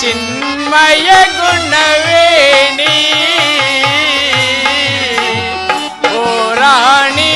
ಚಿನ್ಮಯ ಗುಣವೇಣಿ ಓ ರಾಣಿ.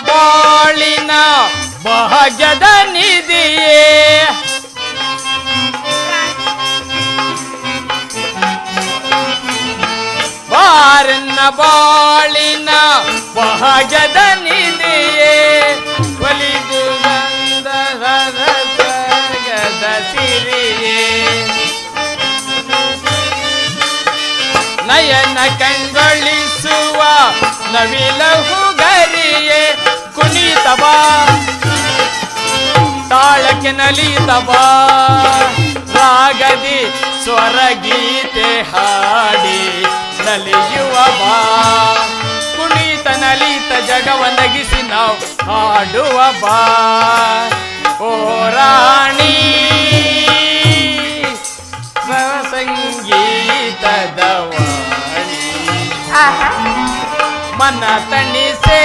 ಬಾಳಿನ ಭಾಗ್ಯದ ನಿಧಿಯೇ ಬಾರನ್ನ ಬಾಳಿನ ಭಾಗ್ಯದ ನಿಧಿಯೇ ಒಲಿದು ಬಂದ ಗದ ಸಿರಿಯೇ ನಯನ ಕಂಗೊಳಿಸುವ ನವಿಲಹು ಗರಿಯೇ ಕುಣಿತ ಬಾ ತಾಳಕ್ಕೆ ನಲಿತ ಬಾ ರಾಗದಿ ಸ್ವರಗೀತೆ ಹಾಡಿ ನಲಿಯುವ ಬಾ ಕುಣಿತ ನಲಿತ ಜಗವ ನಗಿಸಿ ನಾವು ಹಾಡುವ ಬಾ ಓ ರಾಣಿ ಸಂಗೀತದ ವಾಣಿ ಮನ ತಣಿಸೆ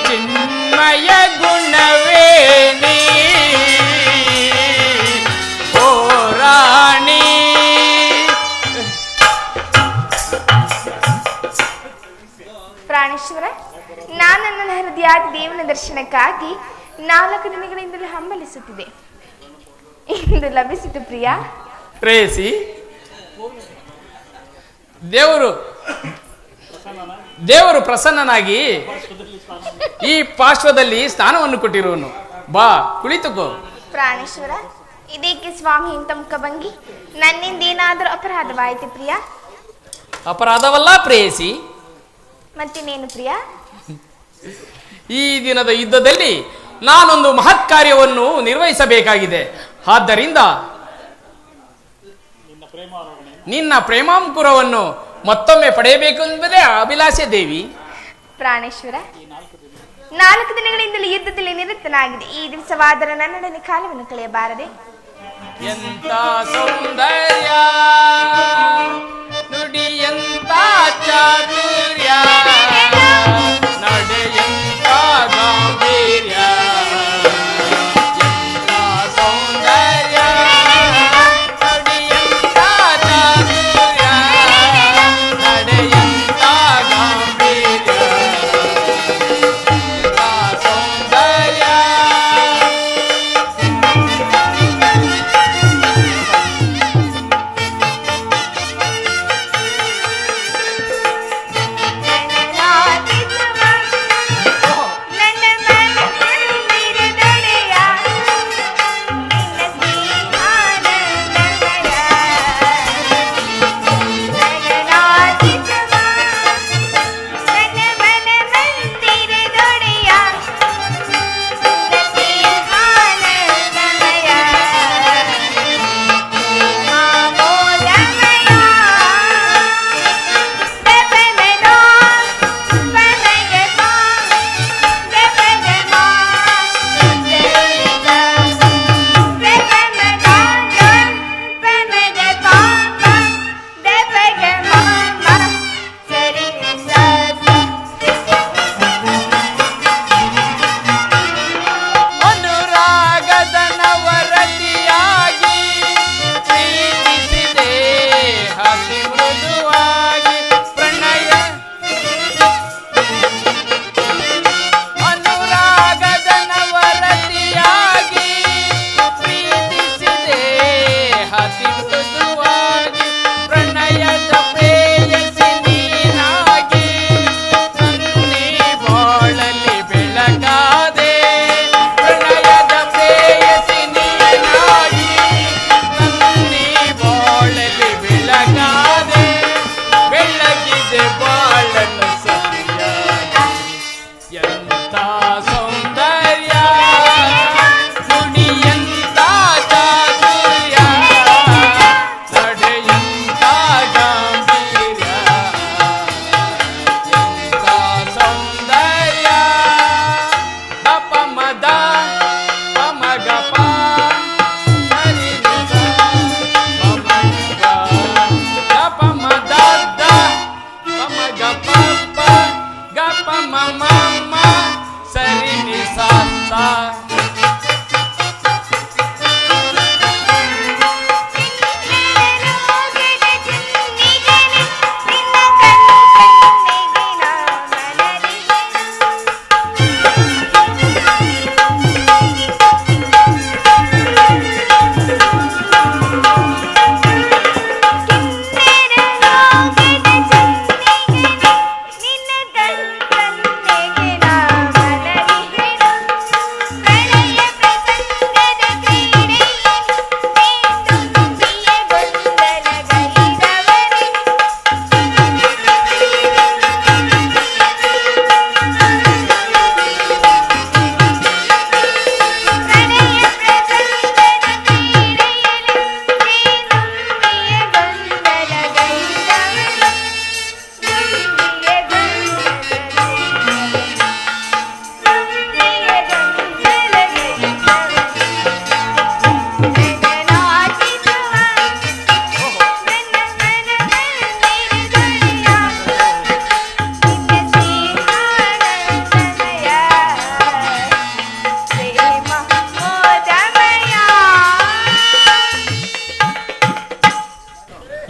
ಚಿನ್ಮಯ ಗುಣವೇಣಿ ಓ ರಾಣಿ. ಪ್ರಾಣೇಶ್ವರ, ನಾನು ನನ್ನ ಹೃದಯಾದ ದೇವನ ದರ್ಶನಕ್ಕಾಗಿ 4 ದಿನಗಳಿಂದಲೂ ಹಂಬಲಿಸುತ್ತಿದೆ. ಇಂದು ಲಭಿಸಿತು ಪ್ರಿಯ. ಪ್ರೇಯಸಿ, ದೇವರು ಪ್ರಸನ್ನನಾಗಿ ಈ ಪಾರ್ಶ್ವದಲ್ಲಿ ಸ್ನಾನವನ್ನು ಕೊಟ್ಟಿರುವನು. ಬಾ ಕುಳಿತುಕೋ. ಪ್ರಾಣೇಶ್ವರ, ಇದಕ್ಕೆ ಸ್ವಾಮಿ ಇಂಥ ಮುಖಭಂಗಿ? ನನ್ನಿಂದ ಏನಾದರೂ ಅಪರಾಧವಾಯಿತು ಪ್ರಿಯ? ಅಪರಾಧವಲ್ಲ ಪ್ರೇಯಸಿ. ಮತ್ತಿನ್ನೇನು ಪ್ರಿಯ? ಈ ದಿನದ ಯುದ್ಧದಲ್ಲಿ ನಾನೊಂದು ಮಹತ್ ಕಾರ್ಯವನ್ನು ನಿರ್ವಹಿಸಬೇಕಾಗಿದೆ. ಆದ್ದರಿಂದ ನಿನ್ನ ಪ್ರೇಮಾಂಕುರವನ್ನು ಮತ್ತೊಮ್ಮೆ ಪಡೆಯಬೇಕು ಎಂಬುದೇ ಅಭಿಲಾಷೆ ದೇವಿ. ಪ್ರಾಣೇಶ್ವರ, 4 ದಿನಗಳಿಂದಲೂ ಯುದ್ಧದಲ್ಲಿ ನಿರತನಾಗಿದೆ. ಈ ದಿವಸವಾದರೂ ನನ್ನೊಡನೆ ಕಾಲವನ್ನು ಕಳೆಯಬಾರದೆ? ಎಂತ ಸೌಂದರ್ಯ ನುಡಿ, ಎಂತ ಚಾತುರ್ಯ ನಡೆಯಂತ ಗಾಂಭೀರ್ಯ, ಎಂತ ಸೌಂದರ್ಯ ನುಡಿ, ಎಂತ ಚಾತುರ್ಯ ನಡೆಯಂತ ಗಾಂಭೀರ್ಯ, ಎಂತ ಸೌಂದರ್ಯ.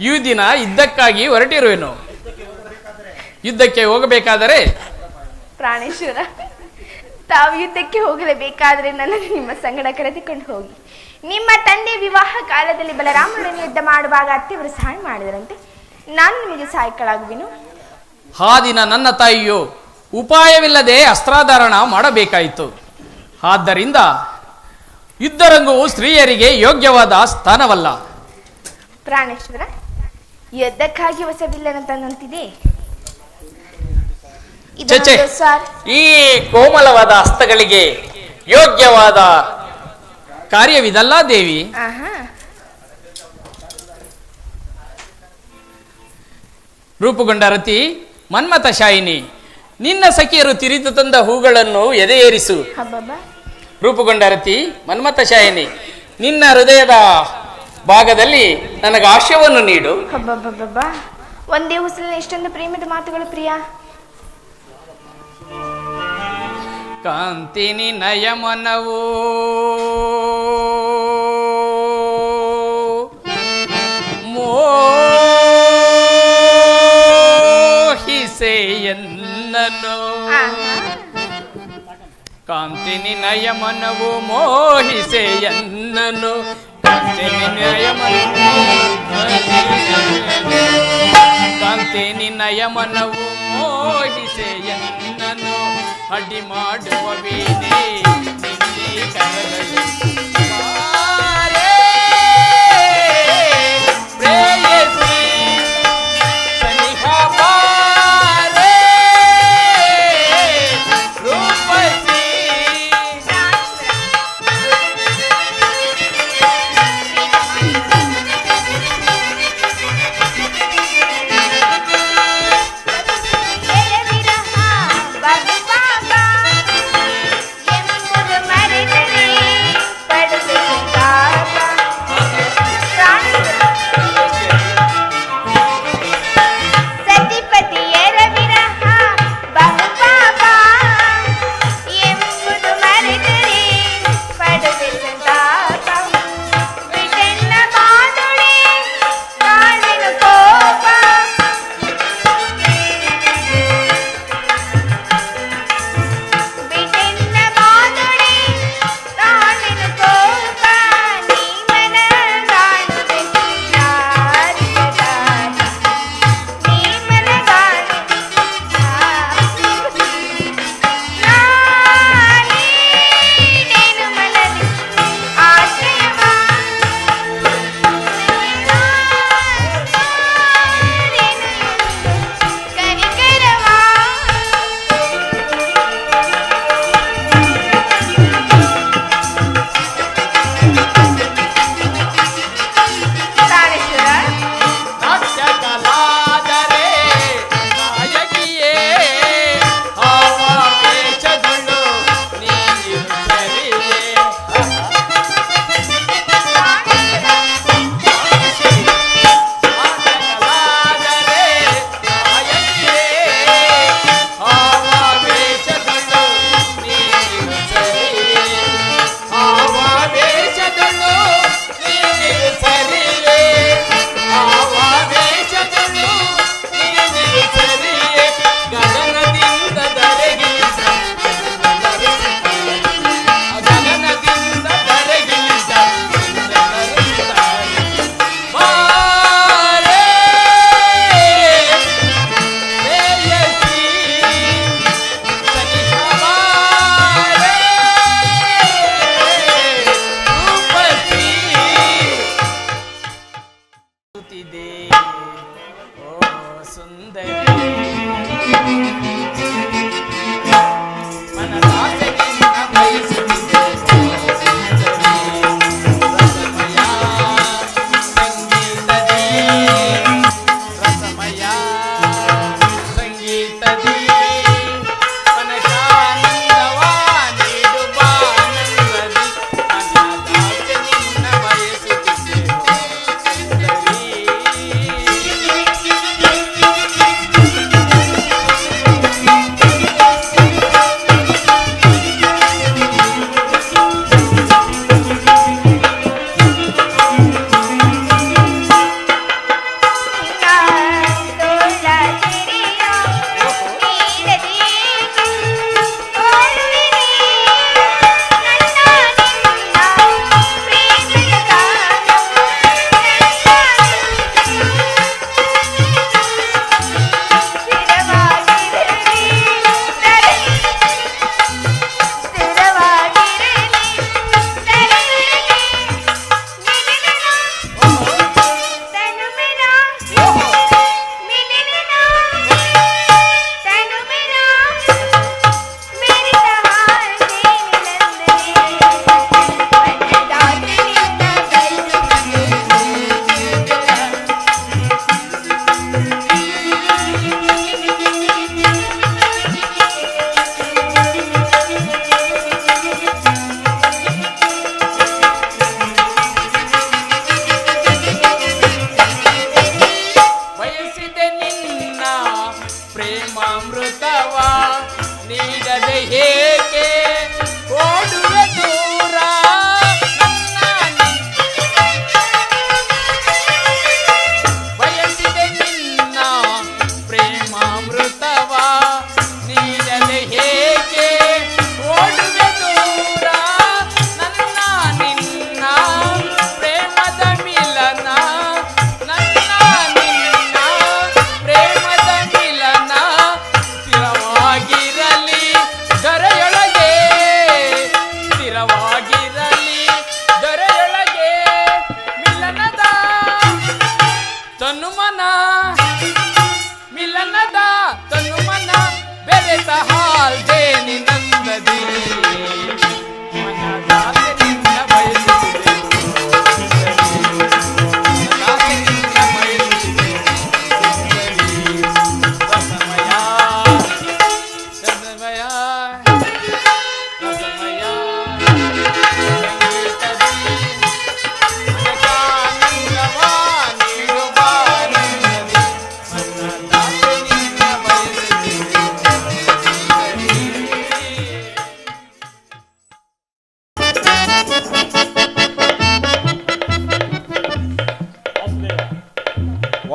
ಈ ದಿನ ಯುದ್ಧಕ್ಕಾಗಿ ಹೊರಟಿರುವೆನು. ಯುದ್ಧಕ್ಕೆ ಹೋಗಬೇಕಾದರೆ ಪ್ರಾಣೇಶ್ವರ, ತಾವು ಯುದ್ಧಕ್ಕೆ ಹೋಗಲೇಬೇಕಾದ್ರೆ ನನ್ನನ್ನು ನಿಮ್ಮ ಸಂಗಡ ಕರೆದುಕೊಂಡು ಹೋಗಿ. ನಿಮ್ಮ ತಂದೆ ವಿವಾಹ ಕಾಲದಲ್ಲಿ ಬಲರಾಮನನ್ನು ಯುದ್ಧ ಮಾಡುವಾಗ ಅತ್ತೆಯವರು ಸಹಾಯ ಮಾಡಿದರಂತೆ. ನಾನು ನಿಮಗೆ ಸಹಾಯಕಳಾಗುವೆನು. ಆ ದಿನ ನನ್ನ ತಾಯಿಯು ಉಪಾಯವಿಲ್ಲದೆ ಅಸ್ತ್ರಾಧಾರಣ ಮಾಡಬೇಕಾಯಿತು. ಆದ್ದರಿಂದ ಯುದ್ಧರಂಗವು ಸ್ತ್ರೀಯರಿಗೆ ಯೋಗ್ಯವಾದ ಸ್ಥಾನವಲ್ಲ. ಪ್ರಾಣೇಶ್ವರ, ಯುದ್ಧಕ್ಕಾಗಿ ಹೊಸ ಬಿಲ್ಲನ್ನು ತಂದಂತಿದೆ. ಚಚೆ, ಈ ಕೋಮಲವಾದ ಹಸ್ತಗಳಿಗೆ ಯೋಗ್ಯವಾದ ಕಾರ್ಯವಿದಲ್ಲ ದೇವಿ. ರೂಪುಗೊಂಡ ರತಿ, ಮನ್ಮಥ ಶಾಯಿನಿ, ನಿನ್ನ ಸಖಿಯರು ತಿರಿದು ತಂದ ಹೂಗಳನ್ನು ಎದೆಯೇರಿಸು. ರೂಪುಗೊಂಡ ರತಿ, ಮನ್ಮಥ ಶಾಯಿನಿ, ನಿನ್ನ ಹೃದಯದ ಭಾಗದಲ್ಲಿ ನನಗೆ ಆಶಯವನ್ನು ನೀಡು. ಒಂದೇ ಉಸಿರಲ್ಲಿ ಎಷ್ಟೊಂದು ಪ್ರೇಮದ ಮಾತುಗಳು ಪ್ರಿಯ. ಕಾಂತಿನಿ ನಯಮನವು ಮೋಹಿಸೆಯನ್ನನು. ಕಾಂತಿನಿ ನಯಮನವು ಮೋಹಿಸೆಯನ್ನನು. ಕಾಂತಿನಿ ನಯಮನವು ಮೋಹಿಸೆಯನ್ನನು. ಅಡ್ಡಿ ಮಾಡುವ ವೀಣೆ ನಿನ್ನೆ ಕರಗಳು ಪ್ರೇಯಸಿ ಸನಿಹ ಬಾರೆ ರೂಪಸಿ. ಎಂಬುದು ಮರೆತರೆ ಪಡುವೆ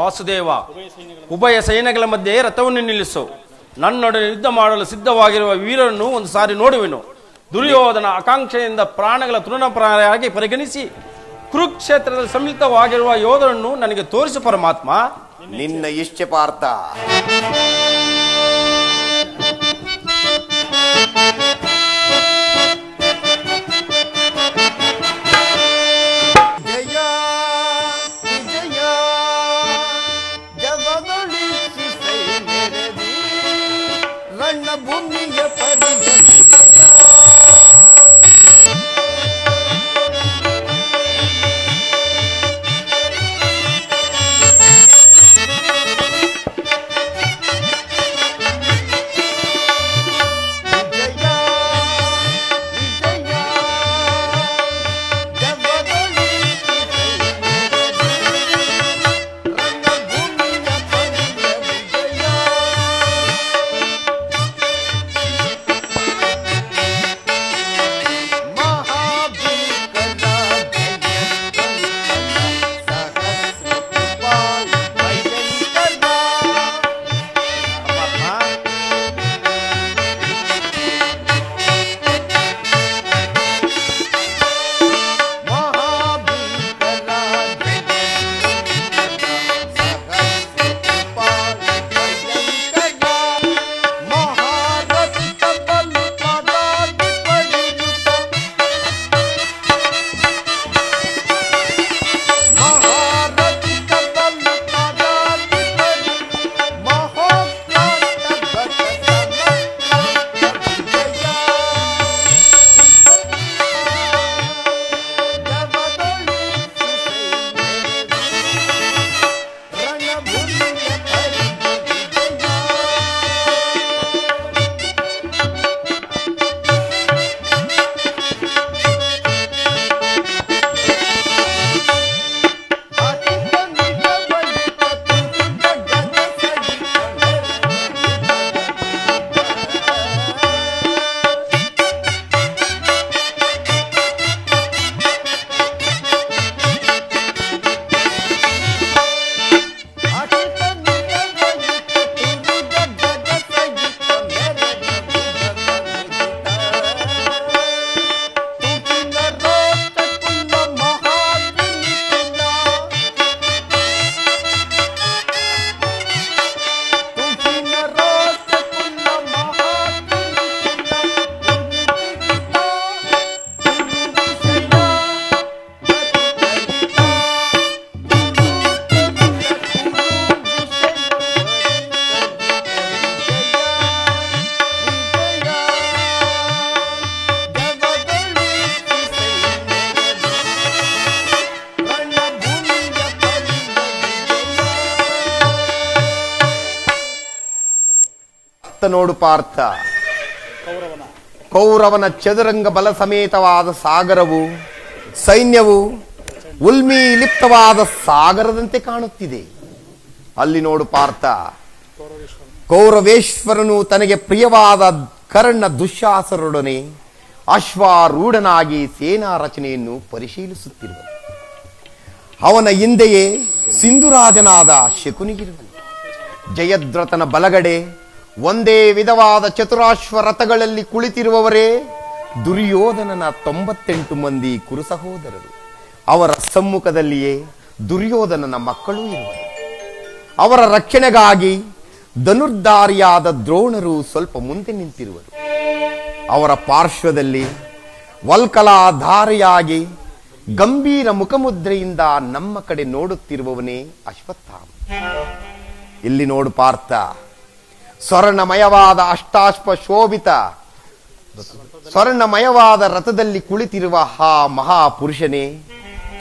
ವಾಸುದೇವ, ಉಭಯ ಸೈನ್ಯಗಳ ಮಧ್ಯೆ ರಥವನ್ನು ನಿಲ್ಲಿಸು. ನನ್ನೊಡನೆ ಯುದ್ಧ ಮಾಡಲು ಸಿದ್ಧವಾಗಿರುವ ವೀರರನ್ನು ಒಂದು ಸಾರಿ ನೋಡುವೆನು. ದುರ್ಯೋಧನ ಆಕಾಂಕ್ಷೆಯಿಂದ ಪ್ರಾಣಗಳ ತೃಣಪ್ರಾಯವಾಗಿ ಪರಿಗಣಿಸಿ ಕುರುಕ್ಷೇತ್ರದಲ್ಲಿ ಸಮ್ಮಿಳಿತವಾಗಿರುವ ಯೋಧರನ್ನು ನನಗೆ ತೋರಿಸು ಪರಮಾತ್ಮ. ನಿನ್ನ ಇಚ್ಛೆ ಪಾರ್ಥ. ಜಯ ವಿಜಯ ಜಗದೊಳಿಸಿ ಸೈನ್ಯರದಿ ರಣಭೂಮಿಯ ಪರಿಯ ನೋಡು ಪಾರ್ಥ. ಕೌರವನ ಚದುರಂಗ ಬಲ ಸಮೇತವಾದ ಸಾಗರವು ಸೈನ್ಯವು ಉಲ್ಮಿ ಲಿಪ್ತವಾದ ಸಾಗರದಂತೆ ಕಾಣುತ್ತಿದೆ. ಅಲ್ಲಿ ನೋಡು ಪಾರ್ಥ, ಕೌರವೇಶ್ವರನು ತನಗೆ ಪ್ರಿಯವಾದ ಕರ್ಣ ದುಶ್ಯಾಸರೊಡನೆ ಅಶ್ವಾರೂಢನಾಗಿ ಸೇನಾ ರಚನೆಯನ್ನು ಪರಿಶೀಲಿಸುತ್ತಿರುವನು. ಅವನ ಹಿಂದೆಯೇ ಸಿಂಧುರಾಜನಾದ ಶಕುನಿಗಿರುವನು. ಜಯದ್ರಥನ ಬಲಗಡೆ ಒಂದೇ ವಿಧವಾದ ಚತುರಾಶ್ವ ರಥಗಳಲ್ಲಿ ಕುಳಿತಿರುವವರೇ ದುರ್ಯೋಧನನ 98 ಮಂದಿ ಕುರು ಸಹೋದರರು. ಅವರ ಸಮ್ಮುಖದಲ್ಲಿಯೇ ದುರ್ಯೋಧನನ ಮಕ್ಕಳೂ ಇರುವರು. ಅವರ ರಕ್ಷಣೆಗಾಗಿ ಧನುರ್ಧಾರಿಯಾದ ದ್ರೋಣರು ಸ್ವಲ್ಪ ಮುಂದೆ ನಿಂತಿರುವರು. ಅವರ ಪಾರ್ಶ್ವದಲ್ಲಿ ವಲ್ಕಲಾಧಾರಿಯಾಗಿ ಗಂಭೀರ ಮುಖಮುದ್ರೆಯಿಂದ ನಮ್ಮ ಕಡೆ ನೋಡುತ್ತಿರುವವನೇ ಅಶ್ವತ್ಥಾಮ. ಇಲ್ಲಿ ನೋಡು ಪಾರ್ಥ, ಸ್ವರ್ಣಮಯವಾದ ಅಷ್ಟಾಶ್ವ ಶೋಭಿತ ಸ್ವರ್ಣಮಯವಾದ ರಥದಲ್ಲಿ ಕುಳಿತಿರುವ ಆ ಮಹಾಪುರುಷನೇ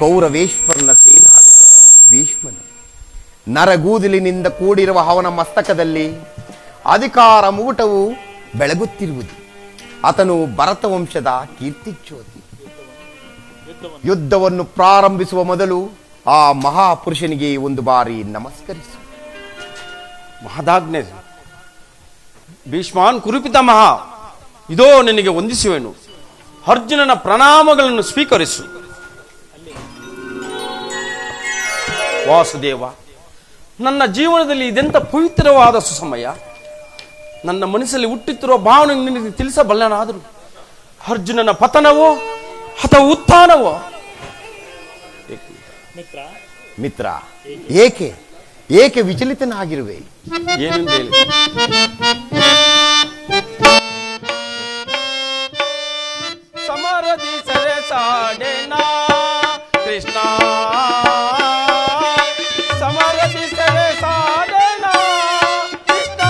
ಕೌರವೇಶ್ವರನ ಸೇನಾಧಿಪತಿ ಭೀಷ್ಮನು. ನರಗೂದಲಿನಿಂದ ಕೂಡಿರುವ ಅವನ ಮಸ್ತಕದಲ್ಲಿ ಅಧಿಕಾರ ಮುಗುಟವು ಬೆಳಗುತ್ತಿರುವುದು. ಆತನು ಭರತ ವಂಶದ ಕೀರ್ತಿಜ್ಯೋತಿ. ಯುದ್ಧವನ್ನು ಪ್ರಾರಂಭಿಸುವ ಮೊದಲು ಆ ಮಹಾಪುರುಷನಿಗೆ ಒಂದು ಬಾರಿ ನಮಸ್ಕರಿಸು. ಮಹದಾಜ್ಞೆ ಭೀಷ್ಮಾನ್ ಕುರುಪಿತ ಮಹಾ, ಇದೋ ನಿನಗೆ ವಂದಿಸುವೆನು. ಅರ್ಜುನನ ಪ್ರಣಾಮಗಳನ್ನು ಸ್ವೀಕರಿಸು. ವಾಸುದೇವ, ನನ್ನ ಜೀವನದಲ್ಲಿ ಇದೆಂತ ಪವಿತ್ರವಾದ ಸುಸಮಯ. ನನ್ನ ಮನಸ್ಸಲ್ಲಿ ಹುಟ್ಟುತ್ತಿರುವ ಭಾವನೆ ನಿನಗೆ ತಿಳಿಸಬಲ್ಲನಾದರೂ ಅರ್ಜುನನ ಪತನವೋ ಅಥವಾ ಉತ್ಥಾನವೋ? ಮಿತ್ರ, ಏಕೆ ಏಕೆ ವಿಚಲಿತನಾಗಿರುವೆ? ಏನೆಂದು ಹೇಳಿ. ಸಮರದಿ ಸರೆ ಸಾಡೆನಾ ಕೃಷ್ಣ, ಸಮರದಿ ಸರೆ ಸಾಡೆನಾ ಕೃಷ್ಣ,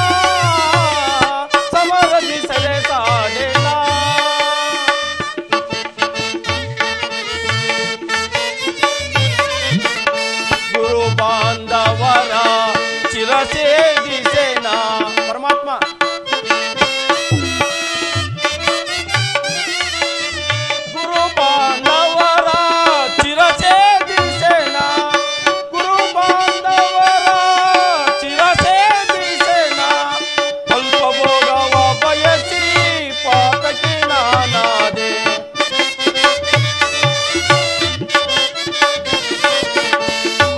ಸಮರದಿ ಸರೆ ಸಾಡೆನಾ. ಗುರು ಬಾಂಧವರ ಚಿರಸೇದಿಸೇನಾ. ಪರಮಾತ್ಮ, ಗುರು ಬಾಂಧವರ ಚಿರಸೇದಿಸೇನಾ, ಗುರು ಬಾಂಧವರ ಚಿರಸೇದಿಸೇನಾ. ಅಲ್ಪ ಭೋಗವ ಬಯಸಿ ಪಾತಕಿ ನಾನಾದೆ,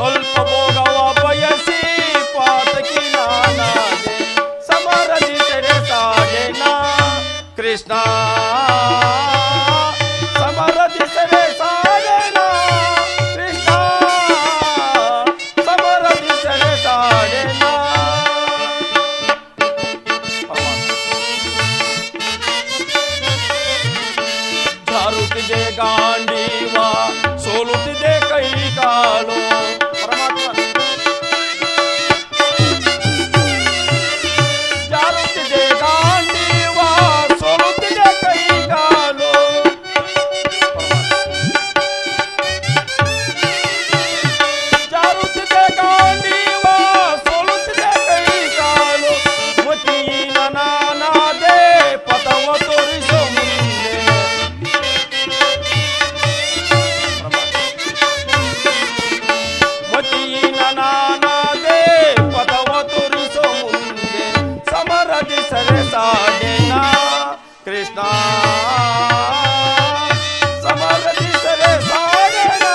ಅಲ್ಪ ಭೋಗವ ಬಯಸಿ ಪಾತಕಿ ನಾನಾದೆ. ಸಮರದಿ ಸೆರೆ ಸಾಡೆನಾ ಕೃಷ್ಣ, ಸಮರದಿ ಸೆರೆ ಸಾಡೆನಾ ಕೃಷ್ಣ, ಸಮರದಿ ಸೆರೆ ಸಾಡೆನಾ. ಜಾರುತ್ತಿದೆ ಗಾಂಡೀವ, ಸೋಲುತ್ತಿದೆ ಕೈ ಕಾಲು. ಪರಮಾತ್ಮ, ಜಾರುತ್ತಿದೆ ಗಾಂಡೀವ, ಸೋಲುತ್ತಿದೆ ಕೈ ಕಾಲು. ಜಾರುತ್ತಿದೆ ಗಾಂಡೀವ, ಸೋಲುತ್ತಿದೆ ಕೈ ಕಾಲು. ಮತೀನ ನಾನಾದೆ, ಪಥವ ತೋರಿಸೋ ಮುಂದೆ. ಮತೀನ ನಾನಾದೆ, ಪಥವ ತೋರಿಸೋ ಮುಂದೆ. ಸಮರದಿ ಸರೆ ಸಾಡೆನಾ ಕೃಷ್ಣ, ಸಮರದಿ ಸರೆ ಸಾಡೆನಾ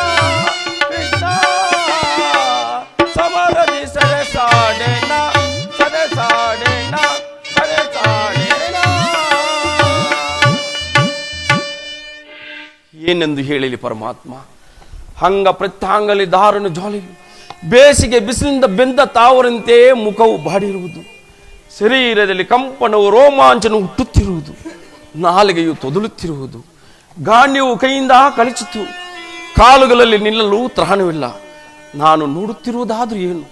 ಕೃಷ್ಣ, ಸಮರದಿ ಸರೆ ಸಾಡೆನಾ, ಸರೆ ಸಾಡೆನಾ, ಸರೆ ಸಾಡೆನಾ. ಏನೆಂದು ಹೇಳಲಿ ಪರಮಾತ್ಮ? ಹಂಗ ಪ್ರತ್ಯಾಂಗಲಿ ದಾರುಣ ಜ್ವಾಲಿ, ಬೇಸಿಗೆ ಬಿಸಿಲಿಂದ ಬೆಂದ ತಾವರಂತೆ ಮುಖವು ಬಾಡಿರುವುದು, ಶರೀರದಲ್ಲಿ ಕಂಪನವು ರೋಮಾಂಚನ ಹುಟ್ಟುತ್ತಿರುವುದು, ನಾಲಿಗೆಯು ತೊದಲುತ್ತಿರುವುದು, ಗಾಂಡ್ಯವು ಕೈಯಿಂದ ಕಳಚಿತು, ಕಾಲುಗಳಲ್ಲಿ ನಿಲ್ಲಲು ತ್ರಾಣವಿಲ್ಲ. ನಾನು ನೋಡುತ್ತಿರುವುದಾದ್ರೂ ಏನು?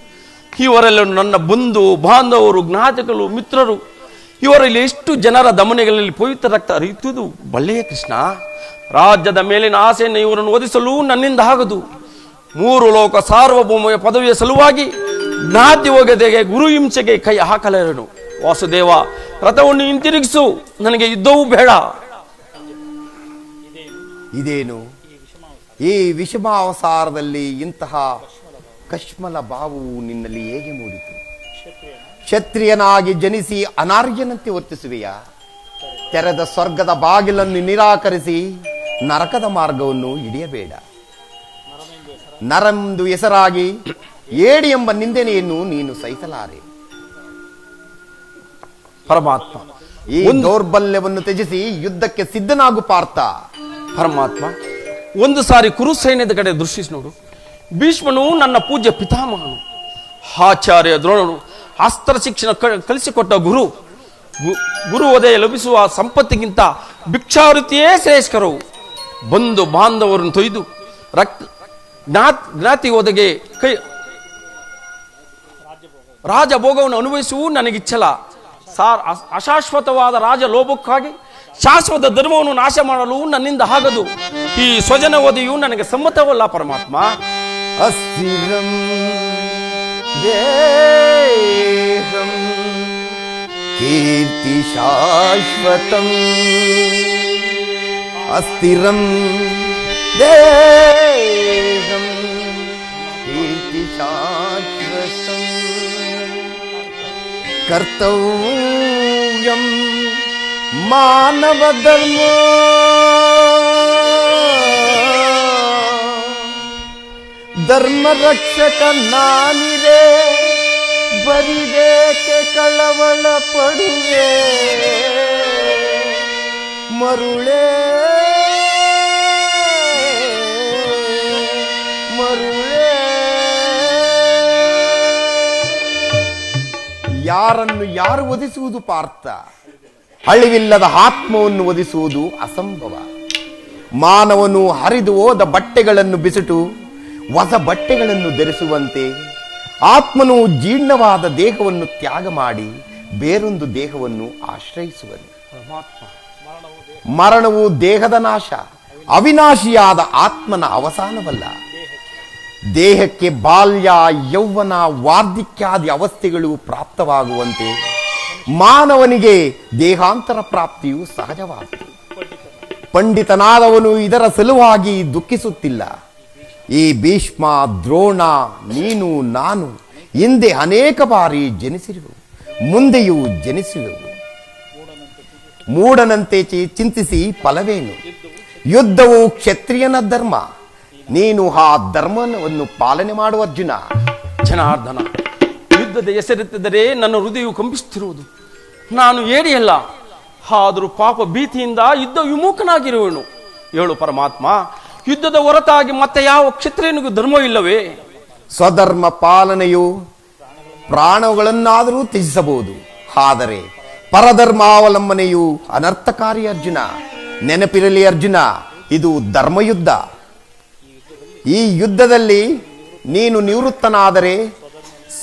ಇವರೆಲ್ಲ ನನ್ನ ಬಂಧು ಬಾಂಧವರು, ಜ್ಞಾತಿಗಳು, ಮಿತ್ರರು. ಇವರಲ್ಲಿ ಎಷ್ಟು ಜನರ ದಮನೆಗಳಲ್ಲಿ ಪವಿತ್ರ ರಕ್ತ ಹರಿಯುತ್ತಿದ್ದು ಬಲ್ಲೆಯ ಕೃಷ್ಣ. ರಾಜ್ಯದ ಮೇಲಿನ ಆಸೆಯನ್ನು ಇವರನ್ನು ಒದಿಸಲು ನನ್ನಿಂದ ಆಗದು. 3 ಲೋಕ ಸಾರ್ವಭೌಮ ಪದವಿಯ ಸಲುವಾಗಿ ಜ್ಞಾತಿ ಹೋಗದೆಗೆ ಗುರು ಹಿಂಸೆಗೆ ಕೈ ಹಾಕಲೇರನು. ವಾಸುದೇವ, ರಥವನ್ನು ಹಿಂತಿರುಗಿಸು, ನನಗೆ ಯುದ್ಧವೂ ಬೇಡ. ಇದೇನು ಈ ವಿಷಮಾವಸಾರದಲ್ಲಿ ಇಂತಹ ಕಶ್ಮಲ ಭಾವವು ನಿನ್ನಲ್ಲಿ ಹೇಗೆ ಮೂಡಿತು? ಕ್ಷತ್ರಿಯನಾಗಿ ಜನಿಸಿ ಅನಾರ್ಯನಂತೆ ವರ್ತಿಸುವೆಯಾ? ತೆರೆದ ಸ್ವರ್ಗದ ಬಾಗಿಲನ್ನು ನಿರಾಕರಿಸಿ ನರಕದ ಮಾರ್ಗವನ್ನು ಹಿಡಿಯಬೇಡ. ನರೆಂದು ಹೆಸರಾಗಿ ಏಡಿ ಎಂಬ ನಿಂದನೆಯನ್ನು ನೀನು ಸಹಿಸಲಾರೆ. ಪರಮಾತ್ಮ, ಈ ದೌರ್ಬಲ್ಯವನ್ನು ತ್ಯಜಿಸಿ ಯುದ್ಧಕ್ಕೆ ಸಿದ್ಧನಾಗು ಪಾರ್ಥ. ಪರಮಾತ್ಮ, ಒಂದು ಸಾರಿ ಕುರು ಸೈನ್ಯದ ಕಡೆ ದೃಷ್ಟಿಸಿ ನೋಡು. ಭೀಷ್ಮನು ನನ್ನ ಪೂಜ್ಯ ಪಿತಾಮಹನು, ಆಚಾರ್ಯ ದ್ರೋಣನು ಅಸ್ತ್ರ ಶಿಕ್ಷಣ ಕಲಿಸಿಕೊಟ್ಟ ಗುರು. ಗುರು ಒದೆಯ ಲಭಿಸುವ ಸಂಪತ್ತಿಗಿಂತ ಭಿಕ್ಷಾವೃತ್ತಿಯೇ ಶ್ರೇಷ್ಠಕರವು. ಬಂಧು ಬಾಂಧವರನ್ನು ತೊಯ್ದು ಜ್ಞಾತಿ ಒದಗೆ ಕೈ ರಾಜಭೋಗವನ್ನು ಅನುಭವಿಸುವು ನನಗಿಚ್ಚಲ. ಅಶಾಶ್ವತವಾದ ರಾಜ ಲೋಭಕ್ಕಾಗಿ ಶಾಶ್ವತ ಧರ್ಮವನ್ನು ನಾಶ ಮಾಡಲು ನನ್ನಿಂದ ಆಗದು. ಈ ಸ್ವಜನ ಒದೆಯು ನನಗೆ ಸಮ್ಮತವಲ್ಲ ಪರಮಾತ್ಮ. ಅಸ್ಥಿರಂ ದೇಹಂ ಕೀರ್ತಿ ಶಾಶ್ವತಂ, ಅಸ್ಥಿರಂ ದೇಹಂ ಕೀರ್ತಿ ಶಾಶ್ವತಂ, ಕರ್ತವ್ಯಂ ಮಾನವ ಧರ್ಮ ಧರ್ಮ ರಕ್ಷಕ ನಾನಿರೇ ಬರಿದೇಕೆ ಕಳವಳ ಪಡುವೆ ಮರುಳೇ ಮರುಳೇ. ಯಾರನ್ನು ಯಾರು ವಧಿಸುವುದು ಪಾರ್ಥ? ಅಳಿವಿಲ್ಲದ ಆತ್ಮವನ್ನು ವಧಿಸುವುದು ಅಸಂಭವ. ಮಾನವನು ಹರಿದು ಹೋದ ಬಟ್ಟೆಗಳನ್ನು ಬಿಸಿಟು ಹೊಸ ಬಟ್ಟೆಗಳನ್ನು ಧರಿಸುವಂತೆ ಆತ್ಮನು ಜೀರ್ಣವಾದ ದೇಹವನ್ನು ತ್ಯಾಗ ಮಾಡಿ ಬೇರೊಂದು ದೇಹವನ್ನು ಆಶ್ರಯಿಸುವನು. ಮರಣವು ದೇಹದ ನಾಶ, ಅವಿನಾಶಿಯಾದ ಆತ್ಮನ ಅವಸಾನವಲ್ಲ. ದೇಹಕ್ಕೆ ಬಾಲ್ಯ, ಯೌವನ, ವಾರ್ಧಿಕ್ಯಾದಿ ಅವಸ್ಥೆಗಳು ಪ್ರಾಪ್ತವಾಗುವಂತೆ ಮಾನವನಿಗೆ ದೇಹಾಂತರ ಪ್ರಾಪ್ತಿಯು ಸಹಜವಾಗಿದೆ. ಪಂಡಿತನಾದವನು ಇದರ ಸಲುವಾಗಿ ದುಃಖಿಸುತ್ತಿಲ್ಲ. ಈ ಭೀಷ್ಮ, ದ್ರೋಣ, ನೀನು, ನಾನು ಹಿಂದೆ ಅನೇಕ ಬಾರಿ ಜನಿಸಿರುವೆವು, ಮುಂದೆಯೂ ಜನಿಸುವೆವು. ಮೂಢನಂತೆ ಚಿಂತಿಸಿ ಫಲವೇನು? ಯುದ್ಧವು ಕ್ಷತ್ರಿಯನ ಧರ್ಮ, ನೀನು ಆ ಧರ್ಮವನ್ನು ಪಾಲನೆ ಮಾಡುವ ಅರ್ಜುನ. ಜನಾರ್ದನ, ಯುದ್ಧದ ಹೆಸರೆತ್ತಿದರೆ ನನ್ನ ಹೃದಯವು ಕಂಪಿಸುತ್ತಿರುವುದು. ನಾನು ಏಡಿಯಲ್ಲ, ಆದರೂ ಪಾಪ ಭೀತಿಯಿಂದ ಯುದ್ಧ ವಿಮುಖನಾಗಿರುವನು. ಹೇಳು ಪರಮಾತ್ಮ, ಯುದ್ಧದ ಹೊರತಾಗಿ ಮತ್ತೆ ಯಾವ ಕ್ಷತ್ರಿಯನಿಗೂ ಧರ್ಮವಿಲ್ಲವೇ? ಸ್ವಧರ್ಮ ಪಾಲನೆಯು ಪ್ರಾಣಗಳನ್ನಾದರೂ ತ್ಯಜಿಸಬಹುದು, ಆದರೆ ಪರಧರ್ಮಾವಲಂಬನೆಯು ಅನರ್ಥಕಾರಿ ಅರ್ಜುನ. ನೆನಪಿರಲಿ ಅರ್ಜುನ, ಇದು ಧರ್ಮಯುದ್ಧ. ಈ ಯುದ್ಧದಲ್ಲಿ ನೀನು ನಿವೃತ್ತನಾದರೆ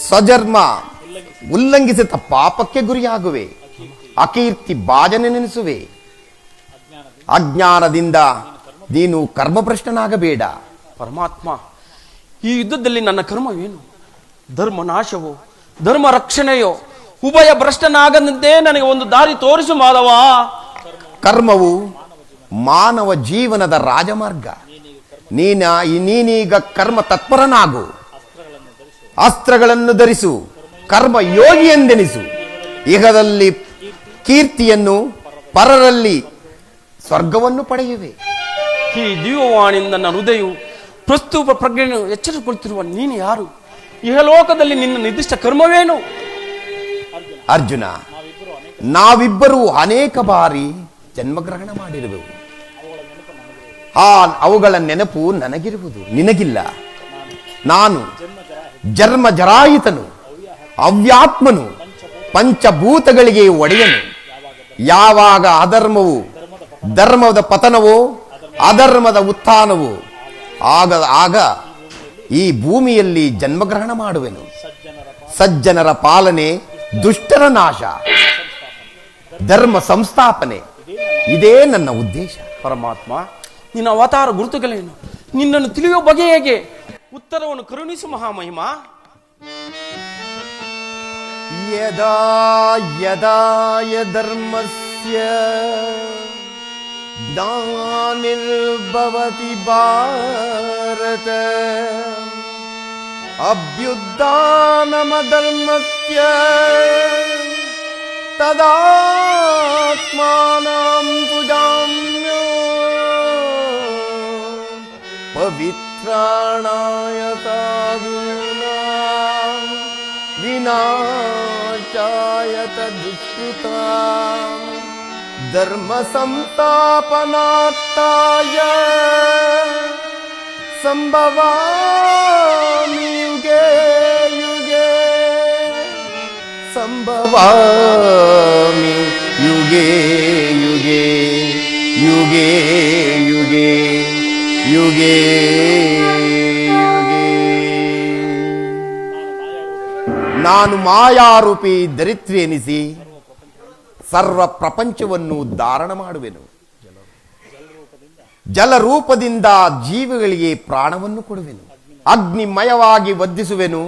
ಸ್ವಧರ್ಮ ಉಲ್ಲಂಘಿಸಿದ ಪಾಪಕ್ಕೆ ಗುರಿಯಾಗುವೆ, ಅಕೀರ್ತಿ ಭಾಜನೆನೆನಿಸುವೆ. ಅಜ್ಞಾನದಿಂದ ನೀನು ಕರ್ಮಭ್ರಷ್ಟನಾಗಬೇಡ. ಪರಮಾತ್ಮ, ಈ ಯುದ್ಧದಲ್ಲಿ ನನ್ನ ಕರ್ಮವೇನು? ಧರ್ಮ ನಾಶವೋ ಧರ್ಮ ರಕ್ಷಣೆಯೋ? ಉಭಯ ಭ್ರಷ್ಟನಾಗದಂತೆ ನನಗೆ ಒಂದು ದಾರಿ ತೋರಿಸು ಮಾಧವ. ಕರ್ಮವು ಮಾನವ ಜೀವನದ ರಾಜಮಾರ್ಗ. ನೀನೀಗ ಕರ್ಮ ತತ್ಪರನಾಗು, ಅಸ್ತ್ರಗಳನ್ನು ಧರಿಸು, ಕರ್ಮ ಯೋಗಿ ಎಂದೆನಿಸು. ಇಹದಲ್ಲಿ ಕೀರ್ತಿಯನ್ನು, ಪರರಲ್ಲಿ ಸ್ವರ್ಗವನ್ನು ಪಡೆಯುವೆ. ಈ ದಿವ್ಯವಾಣಿಯಿಂದ ನನ್ನ ಹೃದಯವು ಪ್ರಸ್ತುತ ಪ್ರಜ್ಞೆಯನ್ನು ಎಚ್ಚರಿಸಿಕೊಳ್ತಿರುವ ನೀನು ಯಾರು? ಇಹಲೋಕದಲ್ಲಿ ನಿನ್ನ ನಿರ್ದಿಷ್ಟ ಕರ್ಮವೇನು? ಅರ್ಜುನ, ನಾವಿಬ್ಬರೂ ಅನೇಕ ಬಾರಿ ಜನ್ಮಗ್ರಹಣ ಮಾಡಿರುವೆವು. ಅವುಗಳ ನೆನಪು ನನಗಿರುವುದು, ನಿನಗಿಲ್ಲ. ನಾನು ಜನ್ಮ ಜರಾಯಿತನು, ಅವ್ಯಾತ್ಮನು, ಪಂಚಭೂತಗಳಿಗೆ ಒಡೆಯನು. ಯಾವಾಗ ಅಧರ್ಮವು ಧರ್ಮದ ಪತನವೋ ಅಧರ್ಮದ ಉತ್ಥಾನವೋ ಆಗ ಈ ಭೂಮಿಯಲ್ಲಿ ಜನ್ಮಗ್ರಹಣ ಮಾಡುವೆನು. ಸಜ್ಜನರ ಪಾಲನೆ, ದುಷ್ಟರ ನಾಶ, ಧರ್ಮ ಸಂಸ್ಥಾಪನೆ, ಇದೇ ನನ್ನ ಉದ್ದೇಶ. ಪರಮಾತ್ಮ, ನಿನ್ನ ಅವತಾರ ಗುರುತುಗಳೇನು? ನಿನ್ನನ್ನು ತಿಳಿಯುವ ಬಗೆ ಹೇಗೆ? ಉತ್ತರವನ್ನು ಕರುಣಿಸು ಮಹಾಮಹಿಮಾ. ಯದಾ ಯದಾ ಧರ್ಮಸ್ಯ ಗ್ಲಾನಿರ್ಭವತಿ ಭಾರತ ಅಭ್ಯುತ್ಥಾನಮಧರ್ಮಸ್ಯ ತದಾತ್ಮಾನಂ ತುಜಾಮ್ಯೋ ಪವಿತ್ರಾಣಾಯ ಸಾಧೂನಾಂ ವಿನಾಶಾಯ ತದುಷ್ಕೃತಾಂ ಧರ್ಮ ಸಂಸ್ಥಾಪನಾರ್ಥಾಯ ಸಂಭವಾಮಿ ಯುಗೇ ಯುಗೇ ಸಂಭವಾಮಿ ಯುಗೇ ಯುಗೇ ಯುಗೇ ಯುಗೇ ಯುಗೇ ಯುಗೇ. ನಾನು ಮಾಯಾರೂಪಿ ದರಿತ್ರಿ ಎನಿಸಿ ಸರ್ವ ಪ್ರಪಂಚವನ್ನು ಧಾರಣ ಮಾಡುವೆನು. ಜಲರೂಪದಿಂದ ಜೀವಿಗಳಿಗೆ ಪ್ರಾಣವನ್ನು ಕೊಡುವೆನು. ಅಗ್ನಿಮಯವಾಗಿ ವರ್ಧಿಸುವೆನು.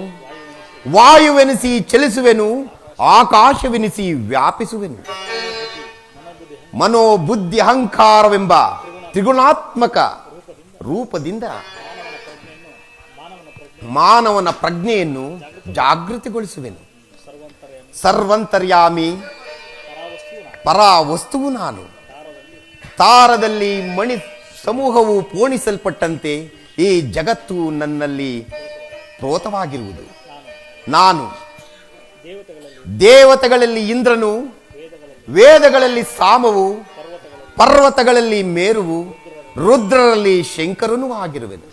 ವಾಯುವೆನಿಸಿ ಚಲಿಸುವೆನು. ಆಕಾಶವೆನಿಸಿ ವ್ಯಾಪಿಸುವೆನು. ಮನೋಬುದ್ಧಿ ಅಹಂಕಾರವೆಂಬ ತ್ರಿಗುಣಾತ್ಮಕ ರೂಪದಿಂದ ಮಾನವನ ಪ್ರಜ್ಞೆಯನ್ನು ಜಾಗೃತಿಗೊಳಿಸುವೆನು. ಸರ್ವಂತರ್ಯಾಮಿ, ಪರಾವಸ್ತುವು ನಾನು. ತಾರದಲ್ಲಿ ಮಣಿ ಸಮೂಹವು ಪೋಣಿಸಲ್ಪಟ್ಟಂತೆ ಈ ಜಗತ್ತು ನನ್ನಲ್ಲಿ ಪ್ರೋತವಾಗಿರುವುದು. ನಾನು ದೇವತೆಗಳಲ್ಲಿ ಇಂದ್ರನು, ವೇದಗಳಲ್ಲಿ ಸಾಮವು, ಪರ್ವತಗಳಲ್ಲಿ ಮೇರುವು, ರುದ್ರರಲ್ಲಿ ಶಂಕರನೂ ಆಗಿರುವೆನು,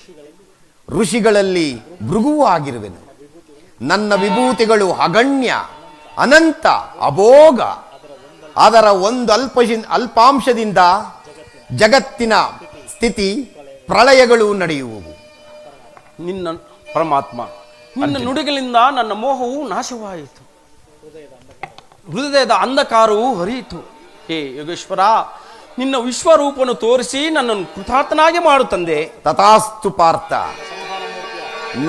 ಋಷಿಗಳಲ್ಲಿ ಭೃಗುವೂ ಆಗಿರುವೆನು. ನನ್ನ ವಿಭೂತಿಗಳು ಅಗಣ್ಯ, ಅನಂತ, ಅಭೋಗ. ಅದರ ಒಂದು ಅಲ್ಪಾಂಶದಿಂದ ಜಗತ್ತಿನ ಸ್ಥಿತಿ ಪ್ರಳಯಗಳು ನಡೆಯುವವು. ನಿನ್ನ ಪರಮಾತ್ಮ, ನಿನ್ನ ನುಡಿಗಳಿಂದ ನನ್ನ ಮೋಹವು ನಾಶವಾಯಿತು, ಹೃದಯದ ಅಂಧಕಾರವು ಹರಿಯಿತು. ಹೇ ಯೋಗೇಶ್ವರ, ನಿನ್ನ ವಿಶ್ವರೂಪನು ತೋರಿಸಿ ನನ್ನನ್ನು ಕೃತಾರ್ಥನಾಗಿ ಮಾಡು ತಂದೆ. ತಥಾಸ್ತು ಪಾರ್ಥ,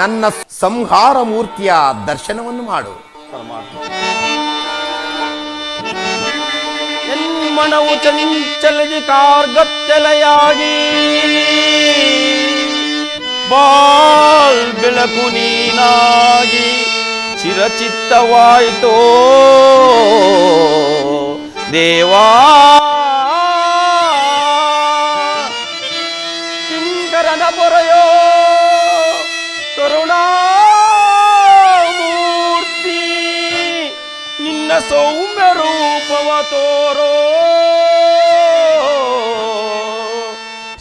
ನನ್ನ ಸಂಹಾರ ಮೂರ್ತಿಯ ದರ್ಶನವನ್ನು ಮಾಡು. ಪರಮಾತ್ಮ, ಎನ್ಮನವು ಚಂಚಲದಿ ಕಾರ್ಗತ್ತಲೆಯಾಗಿ ಬಾಳ್ ಬೆಳಕು ನೀನಾಗಿ ಚಿರಚಿತ್ತವಾಯಿತೋ ದೇವಾ. ಕಿಂಕರನ ಪೊರೆಯೋ ಕರುಣಾಮೂರ್ತಿ, ನಿನ್ನ ಸೌಮ್ಯ ರೂಪವ ತೋರೋ.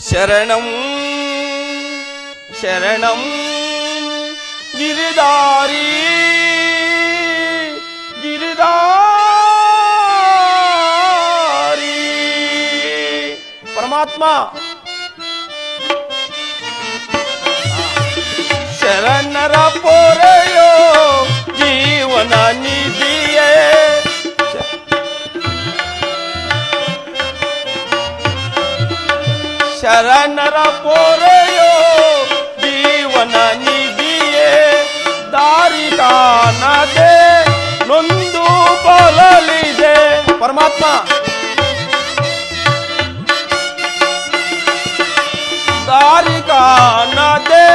ಶರಣಂ ಶರಣಂ ಗಿರಿಧಾರಿ ಗಿರಿಧಾರಿ. ಪರಮಾತ್ಮ, ಶರಣರ ಪೊರೆಯೋ ಜೀವನ ನಿಧಿಯೇ. ಶರಣರ ಪೊರೆಯೋ ಜೀವನ ನಿಧಿಯೇ. ದಾರಿ ಕಾಣದೆ ನೊಂದು ಬಲಲಿದೆ. ಪರಮಾತ್ಮ, ದಾರಿ ಕಾಣದೆ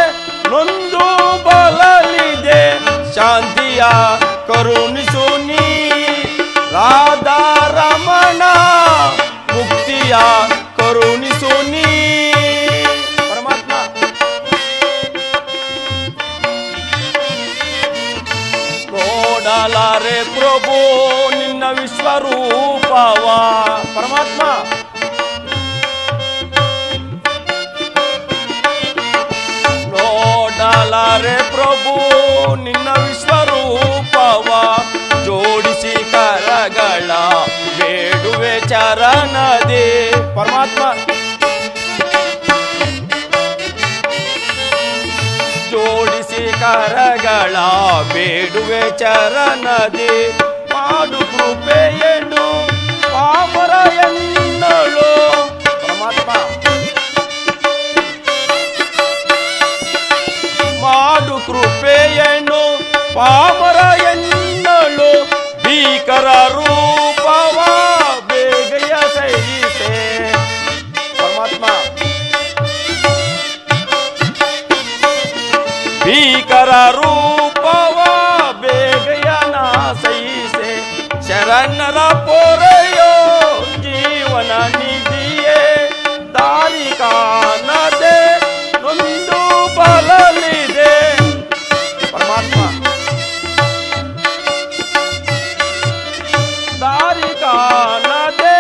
ನೊಂದು ಬಲಲಿದೆ. ಶಾಂತಿಯ ಕರುಣಿಸು ನೀ ರಾಧಾ ರಮಣ, ಮುಕ್ತಿಯ ಕರುಣಿಸು ನೀ. ಪರಮಾತ್ಮ, ನೋಡಲಾರೆ ಪ್ರಭು ನಿನ್ನ ವಿಶ್ವರೂಪವ. ಪರಮಾತ್ಮ, ನೋಡಲಾರೆ ಪ್ರಭು ನಿನ್ನ ವಿಶ್ವರೂಪವ. ಜೋಡಿಸಿ ಕರಗಳ ಬೇಡುವೆ ಚರಣದೆ. ಪರಮಾತ್ಮ, ಜೋಡಿಸಿ ಕರಗಳ ಬೇಡುವೆ ಚರಣದೆ. ಮಾಡು ಕೃಪೆಯನ್ನು ಪಾಮರ ಎನ್ನಳು. ಪರಮಾತ್ಮ, ಮಾಡು ಕೃಪೆಯನ್ನು ಪಾಮರ ಎನ್ನಳು. ಭೀಕರ ರೂಪವ ಬೇಗಯ ಸಹಿಸೆ. ಪರಮಾತ್ಮ, ಭೀಕರ ರೂಪವ ಬೇಗಯನ ಸಹಿಸೆ. ಶರಣರ ಪೊರೆಯೋ ಜೀವನ ನಿಧಿಯೇ. ದಾರಿ ಕಾಣದೆ ನೊಂದು ಬಲಲಿದೆ. ಪರಮಾತ್ಮ, ದಾರಿ ಕಾಣದೆ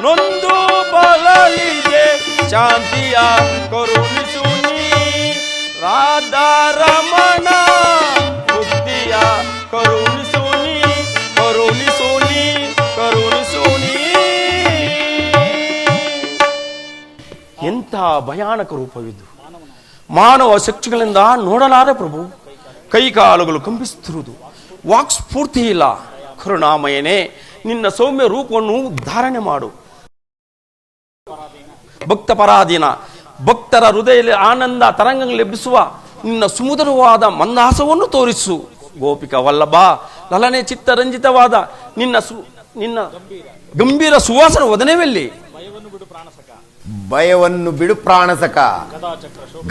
ನೊಂದು ಬಲಲಿದೆ. ಶಾಂತಿಯ ಕರುಣಿಸು ನೀ ರಾಧಾ ರಮಣ, ಮುಕ್ತಿಯ ಕರುಣಿಸು ನೀ, ಕರುಣಿಸು ನೀ, ಕರುಣಿಸು ನೀ. ಎಂಥ ಭಯಾನಕ ರೂಪವಿದ್ದು ಮಾನವ ಶಕ್ತಿಗಳಿಂದ ನೋಡಲಾರೆ ಪ್ರಭು. ಕೈಕಾಲುಗಳು ಕಂಪಿಸುತ್ತಿರುವುದು, ವಾಕ್ ಸ್ಫೂರ್ತಿ ಇಲ್ಲ. ಕರುಣಾಮಯನೇ, ನಿನ್ನ ಸೌಮ್ಯ ರೂಪವನ್ನು ಧಾರಣೆ ಮಾಡು. ಭಕ್ತ ಪರಾಧೀನ, ಭಕ್ತರ ಹೃದಯದಲ್ಲಿ ಆನಂದ ತರಂಗಗಳು ಎಬ್ಬಿಸುವ ನಿನ್ನ ಸುಮಧುರವಾದ ಮಂದಹಾಸವನ್ನು ತೋರಿಸು. ಗೋಪಿಕ ವಲ್ಲಭ, ಲಲನೆ ಚಿತ್ತರಂಜಿತವಾದ ನಿನ್ನ ಗಂಭೀರ ಸುವಾಸನ ವದನವೆಲ್ಲಿ. ಭಯವನ್ನು ಬಿಡು ಪ್ರಾಣಸಕ,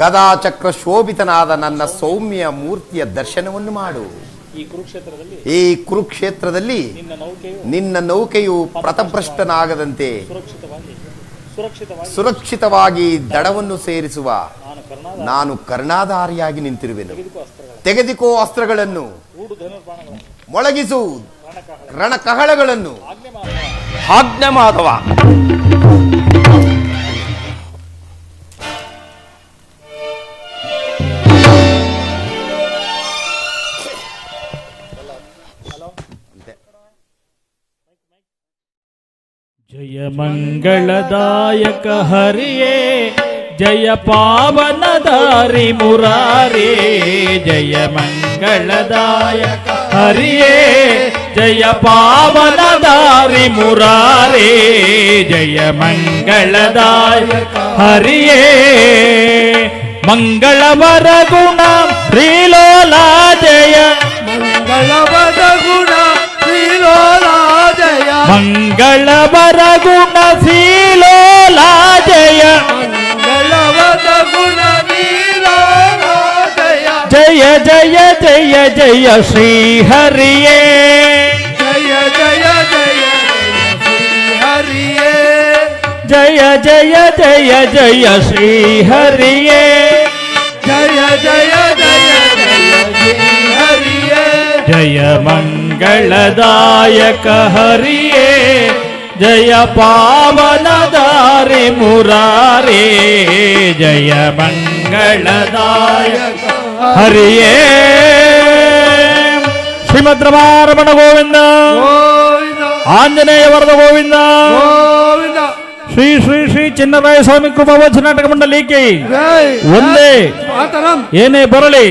ಗದಾಚಕ್ರ ಶೋಭಿತನಾದ ನನ್ನ ಸೌಮ್ಯ ಮೂರ್ತಿಯ ದರ್ಶನವನ್ನು ಮಾಡು. ಈ ಕುರುಕ್ಷೇತ್ರದಲ್ಲಿ ನಿನ್ನ ನೌಕೆಯು ಪ್ರತಭ್ರಷ್ಟನಾಗದಂತೆ ಸುರಕ್ಷಿತವಾಗಿ ದಡವನ್ನು ಸೇರಿಸುವ ನಾನು ಕರುಣಾಧಾರಿಯಾಗಿ ನಿಂತಿರುವೆನು. ತೆಗೆದುಕೋ ಅಸ್ತ್ರಗಳನ್ನು, ಮೊಳಗಿಸು ರಣಕಹಳಗಳನ್ನು. ಆಜ್ಞೆ ಮಾಧವ. ಜಯ ಮಂಗಳದಾಯಕ ಹರಿಯೇ ಜಯ ಪಾವನದಾರಿ ಮುರಾರೇ ಜಯ ಮಂಗಳದಾಯಕ ಹರಿಯೇ ಜಯ ಪಾವನದಾರಿ ಮುರಾರೇ ಜಯ ಮಂಗಳದಾಯಕ ಹರಿಯೇ ಮಂಗಳವರ ಗುಣ ಶ್ರೀಲೋಲಾ ಜಯ ಮಂಗಳವದ ಗುಣ ಶ್ರೀಲೋಲಾ ಜಯ ಮಂಗಳವರ ಗುಣ ಶ್ರೀಲೋಲಾ ಜಯ ಮಂಗಳವದ ಗುಣ ಶ್ರೀಲೋಲಾ ಜಯ ಜಯ ಜಯ ಜಯ ಜಯ ಶ್ರೀ ಹರಿಯೇ ಜಯ ಜಯ ಜಯ ಶ್ರೀ ಹರಿಯೇ ಜಯ ಜಯ ಜಯ ಜಯ ಶ್ರೀ ಹರಿಯೇ ಜಯ ಜಯ ಜಯ ಜಯ ಶ್ರೀ ಹರಿಯೇ ಜಯ ಮಂಗಳದಾಯಕ ಹರಿಯೇ ಜಯ ಪಾವನದಾರಿ ಮುರಾರೇ ಜಯ ಮಂಗಳದಾಯಕ ಹರಿಯೇ ಶ್ರೀಮದ್ ರಮಾರಮಣ ಗೋವಿಂದ ಗೋವಿಂದ ಆಂಜನೇಯ ವರದ ಗೋವಿಂದ ಗೋವಿಂದ ಶ್ರೀ ಶ್ರೀ ಶ್ರೀ ಚಿನ್ನರಾಯ ಸ್ವಾಮಿ ಕೃಪಾ ವಚನಾಟಕ ಮಂಡಲಿಕೆ ಜೈ ಒಂದೇ ಮಾತರಂ ಏನೇ ಬರಲಿ